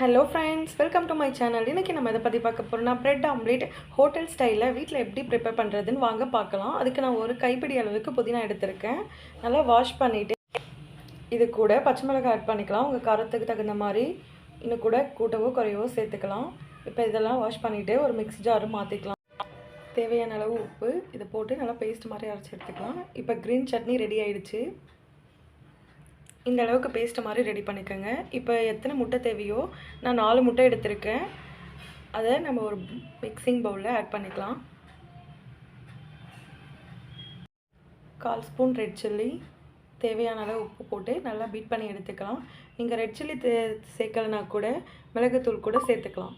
Hello friends, welcome to my channel. இன்றைக்கி நம்ம இதை பற்றி பார்க்க போகிறோம்னா பிரெட் ஆம்லேட் ஹோட்டல் ஸ்டைலில் வீட்டில் எப்படி ப்ரிப்பேர் பண்ணுறதுன்னு வாங்க பார்க்கலாம். அதுக்கு நான் ஒரு கைப்பிடி அளவுக்கு புதினா எடுத்திருக்கேன். நல்லா வாஷ் பண்ணிவிட்டு இது கூட பச்சை மிளகாய் ஆட் பண்ணிக்கலாம். உங்கள் காரத்துக்கு தகுந்த மாதிரி இன்னும் கூட கூட்டவோ குறையவோ சேர்த்துக்கலாம். இப்போ இதெல்லாம் வாஷ் பண்ணிவிட்டு ஒரு மிக்ஸி ஜாரு மாற்றிக்கலாம். தேவையான அளவு உப்பு இதை போட்டு நல்லா பேஸ்ட் மாதிரி அரைச்சி எடுத்துக்கலாம். இப்போ க்ரீன் சட்னி ரெடி ஆகிடுச்சு. இந்த அளவுக்கு பேஸ்ட் மாதிரி ரெடி பண்ணிக்கோங்க. இப்போ எத்தனை முட்டை தேவையோ நான் 4 முட்டை எடுத்திருக்கேன். அதை நம்ம ஒரு மிக்சிங் பவுலில் ஆட் பண்ணிக்கலாம். 1/4 ஸ்பூன் ரெட் சில்லி, தேவையான அளவு உப்பு போட்டு நல்லா பீட் பண்ணி எடுத்துக்கலாம். நீங்கள் ரெட் சில்லி சேர்க்கலைனா கூட மிளகுத்தூள் கூட சேர்த்துக்கலாம்.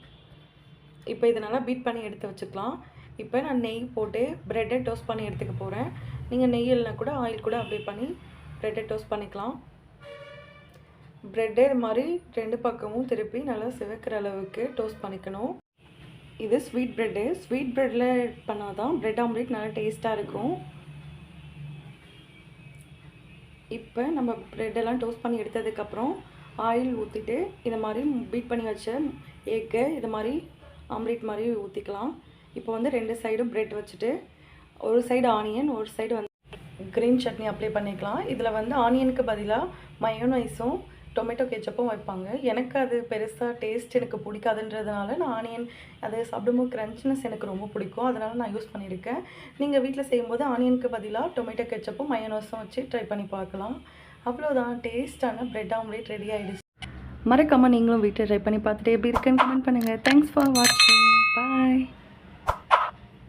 இப்போ இதை நல்லா பீட் பண்ணி எடுத்து வச்சுக்கலாம். இப்போ நான் நெய் போட்டு ப்ரெட்டை டோஸ்ட் பண்ணி எடுத்துக்க போகிறேன். நீங்கள் நெய் இல்லைனா கூட ஆயில் கூட அப்ளை பண்ணி ப்ரெட்டை டோஸ்ட் பண்ணிக்கலாம். ப்ரெட்டே இது மாதிரி 2 பக்கமும் திருப்பி நல்லா சிவக்கிற அளவுக்கு டோஸ்ட் பண்ணிக்கணும். இது ஸ்வீட் ப்ரெட்டு. ஸ்வீட் ப்ரெட்டில் பண்ணால் தான் ப்ரெட் ஆம்லேட் நல்லா டேஸ்ட்டாக இருக்கும். இப்போ நம்ம ப்ரெட்டெல்லாம் டோஸ்ட் பண்ணி எடுத்ததுக்கப்புறம் ஆயில் ஊற்றிட்டு இதை மாதிரி பீட் பண்ணி வச்ச எக்கை இது மாதிரி ஆம்லேட் மாதிரி ஊற்றிக்கலாம். இப்போ வந்து 2 சைடும் ப்ரெட் வச்சுட்டு ஒரு சைடு ஆனியன், ஒரு சைடு வந்து க்ரீன் சட்னி அப்ளை பண்ணிக்கலாம். இதில் வந்து ஆனியனுக்கு பதிலாக மயோனைஸும் டொமேட்டோ கெச்சப்பும் வைப்பாங்க. எனக்கு அது பெருசாக டேஸ்ட் எனக்கு பிடிக்காதுன்றதுனால நான் ஆனியன் அதை சாப்பிடும்போது க்ரன்ச்னஸ் எனக்கு ரொம்ப பிடிக்கும். அதனால் நான் யூஸ் பண்ணியிருக்கேன். நீங்கள் வீட்டில் செய்யும்போது ஆனியனுக்கு பதிலாக டொமேட்டோ கெச்சப்பும் மயோனைஸும் வச்சு ட்ரை பண்ணி பார்க்கலாம். அவ்வளோதான், டேஸ்ட்டான ப்ரெட் ஆம்லேட் ரெடி ஆகிடுச்சு. மறக்காமல் நீங்களும் வீட்டில் ட்ரை பண்ணி பார்த்துட்டு எப்படி இருக்குன்னு கமெண்ட் பண்ணுங்கள். தேங்க்ஸ் ஃபார் வாட்சிங். பாய்.